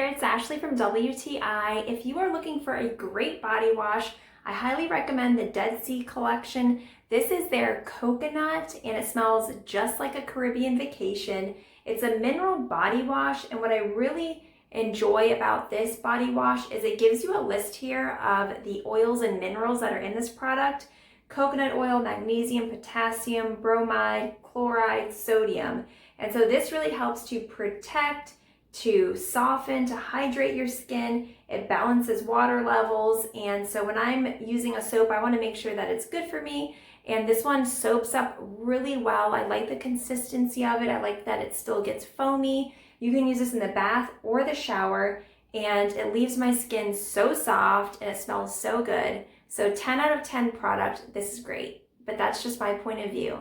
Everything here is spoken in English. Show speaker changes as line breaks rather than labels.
it's Ashley from WTI. If you are looking for a great body wash, I highly recommend the Dead Sea collection. This is their coconut and it smells just like a Caribbean vacation. It's a mineral body wash, and what I really enjoy about this body wash is it gives you a list here of the oils and minerals that are in this product. Coconut oil, magnesium, potassium, bromide, chloride, sodium. And so this really helps to protect, to soften, to hydrate your skin. It balances water levels. And so when I'm using a soap, I want to make sure that it's good for me. And this one soaps up really well. I like the consistency of it. I like that it still gets foamy. You can use this in the bath or the shower, and it leaves my skin so soft and it smells so good. So 10 out of 10 product. This is great, but that's just my point of view.